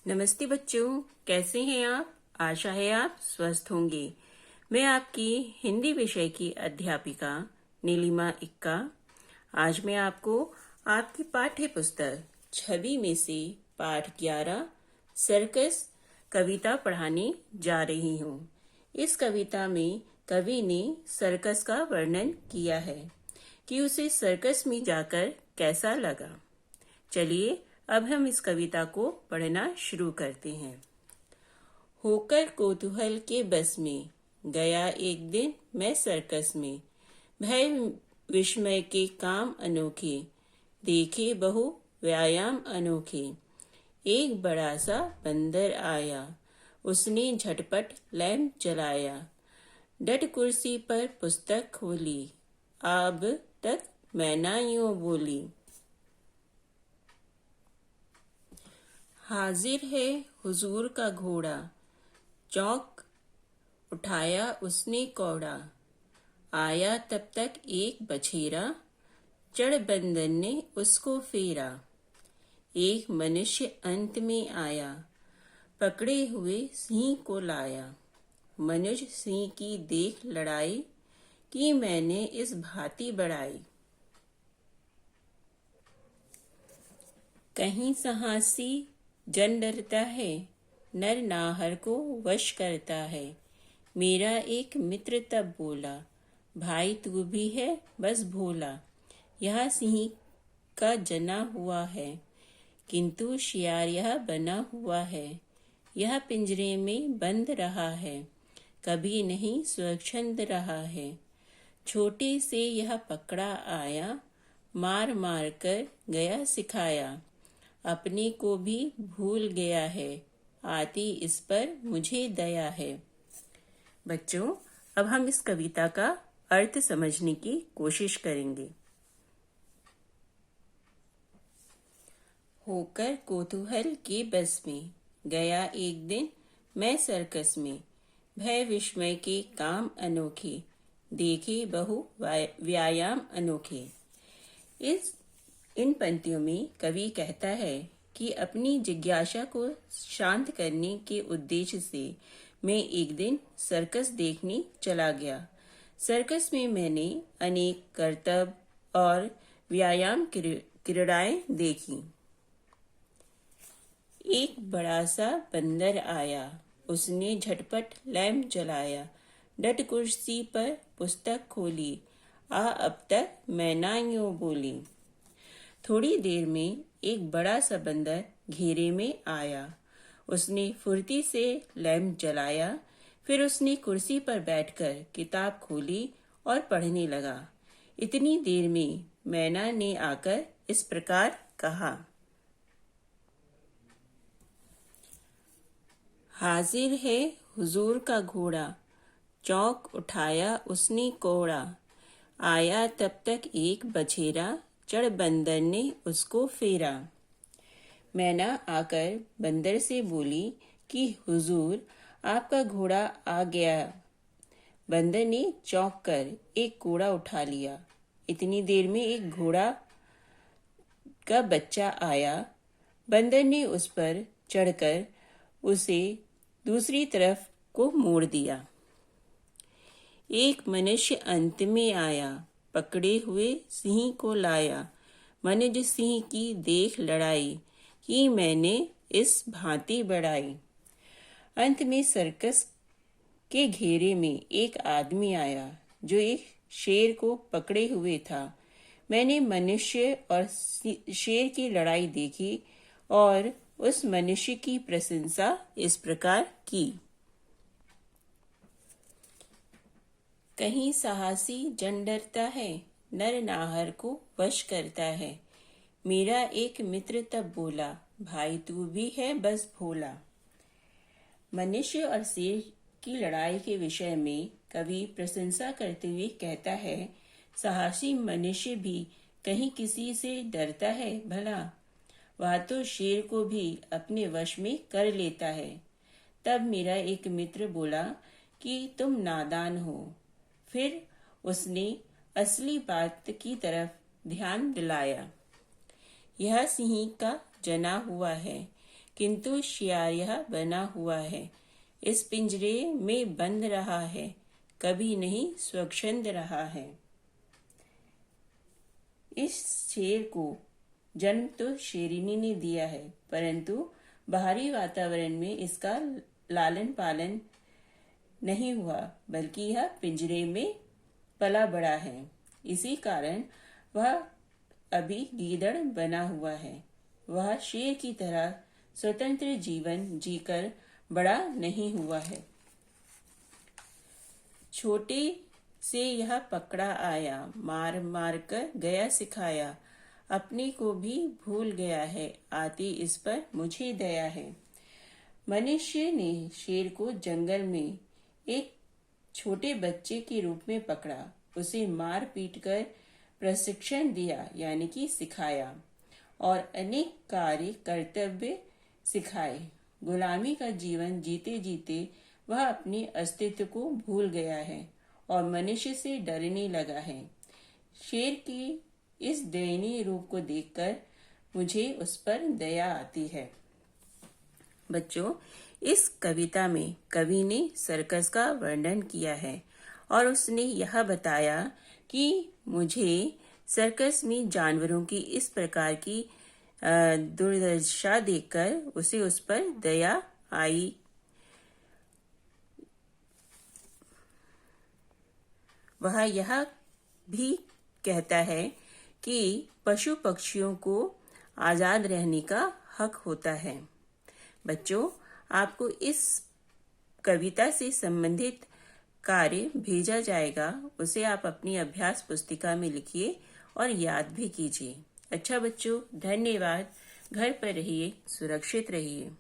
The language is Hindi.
नमस्ते बच्चों, कैसे हैं आप? आशा है आप स्वस्थ होंगे। मैं आपकी हिंदी विषय की अध्यापिका नीलिमा इक्का। आज मैं आपको आपकी पाठ्य पुस्तक छवि में से पाठ 11 सर्कस कविता पढ़ाने जा रही हूँ। इस कविता में कवि ने सर्कस का वर्णन किया है कि उसे सर्कस में जाकर कैसा लगा। चलिए अब हम इस कविता को पढ़ना शुरू करते हैं। होकर कौतूहल के बस में गया एक दिन मैं सर्कस में, भय विस्मय के काम अनोखे, देखे बहु व्यायाम अनोखे। एक बड़ा सा बंदर आया, उसने झटपट लैंप जलाया, डट कुर्सी पर पुस्तक खोली, अब तक मैं ना यूं बोली। हाजिर है हुजूर का घोड़ा, चौक उठाया उसने कौड़ा, आया तब तक एक बछेरा, चढ़ बंदर ने उसको फेरा। एक मनुष्य अंत में आया, पकड़े हुए सिंह को लाया, मनुष्य सिंह की देख लड़ाई, की मैंने इस भांति बढ़ाई। कहीं साहसी जन डरता है, नर नाहर को वश करता है। मेरा एक मित्र तब बोला, भाई तू भी है बस भोला। यह सिंह का जना हुआ है, किंतु शियार यह बना हुआ है। यह पिंजरे में बंद रहा है, कभी नहीं स्वच्छंद रहा है। छोटे से यह पकड़ा आया, मार मार कर गया सिखाया। अपने को भी भूल गया है, आती इस पर मुझे दया है। बच्चों, अब हम इस कविता का अर्थ समझने की कोशिश करेंगे। होकर कौतूहल के बस में गया एक दिन मैं सर्कस में, भय विस्मय के काम अनोखे, देखे बहु व्यायाम अनोखे। इन पंक्तियों में कवि कहता है कि अपनी जिज्ञासा को शांत करने के उद्देश्य से मैं एक दिन सर्कस देखने चला गया। सर्कस में मैंने अनेक करतब और व्यायाम क्रीड़ाएं देखी। एक बड़ा सा बंदर आया, उसने झटपट लैंप जलाया, डट कुर्सी पर पुस्तक खोली, अब तक मैं ना यूं बोली। थोड़ी देर में एक बड़ा सा बंदर घेरे में आया, उसने फुर्ती से लैंप जलाया, फिर उसने कुर्सी पर बैठकर किताब खोली और पढ़ने लगा। इतनी देर में मैना ने आकर इस प्रकार कहा, हाजिर है हुजूर का घोड़ा, चौक उठाया उसने कौड़ा, आया तब तक एक बछेरा, चढ़ बंदर ने उसको फेरा। मैना आकर बंदर से बोली कि हुजूर आपका घोड़ा आ गया। बंदर ने चौंक कर एक घोड़ा उठा लिया। इतनी देर में एक घोड़ा का बच्चा आया। बंदर ने उस पर चढ़कर उसे दूसरी तरफ को मोड़ दिया। एक मनुष्य अंत में आया, पकड़े हुए सिंह को लाया, मनुज सिंह की देख लड़ाई, की मैंने इस भांति बढ़ाई। अंत में सर्कस के घेरे में एक आदमी आया जो एक शेर को पकड़े हुए था। मैंने मनुष्य और शेर की लड़ाई देखी और उस मनुष्य की प्रशंसा इस प्रकार की, कहीं साहसी जन डरता है, नर नाहर को वश करता है। मेरा एक मित्र तब बोला, भाई तू भी है बस भोला। मनुष्य और शेर की लड़ाई के विषय में कवि प्रशंसा करते हुए कहता है, साहसी मनुष्य भी कहीं किसी से डरता है भला, वह तो शेर को भी अपने वश में कर लेता है। तब मेरा एक मित्र बोला कि तुम नादान हो। फिर उसने असली बात की तरफ ध्यान दिलाया। यह सिंह का जना हुआ है, किंतु शियार यह बना हुआ है, इस पिंजरे में बंद रहा है, कभी नहीं स्वच्छंद रहा है। इस शेर को जन्म तो शेरनी ने दिया है, परंतु बाहरी वातावरण में इसका लालन पालन नहीं हुआ, बल्कि यह पिंजरे में पला बड़ा है। इसी कारण वह अभी गीदड़ बना हुआ है। वह शेर की तरह स्वतंत्र जीवन जीकर बड़ा नहीं हुआ है। छोटे से यह पकड़ा आया, मार मार कर गया सिखाया, अपने को भी भूल गया है, आती इस पर मुझे दया है। मनुष्य ने शेर को जंगल में एक छोटे बच्चे के रूप में पकड़ा, उसे मार पीट कर प्रशिक्षण दिया यानी कि सिखाया, और अनेक कार्य कर्तव्य सिखाए। गुलामी का जीवन जीते जीते वह अपने अस्तित्व को भूल गया है और मनुष्य से डरने लगा है। शेर की इस दयनीय रूप को देखकर मुझे उस पर दया आती है। बच्चों, इस कविता में कवि ने सर्कस का वर्णन किया है और उसने यह बताया कि मुझे सर्कस में जानवरों की इस प्रकार की दुर्दशा देखकर उसे उस पर दया आई। वह यह भी कहता है कि पशु पक्षियों को आजाद रहने का हक होता है। बच्चों, आपको इस कविता से संबंधित कार्य भेजा जाएगा, उसे आप अपनी अभ्यास पुस्तिका में लिखिए और याद भी कीजिए। अच्छा बच्चों, धन्यवाद। घर पर रहिए, सुरक्षित रहिए।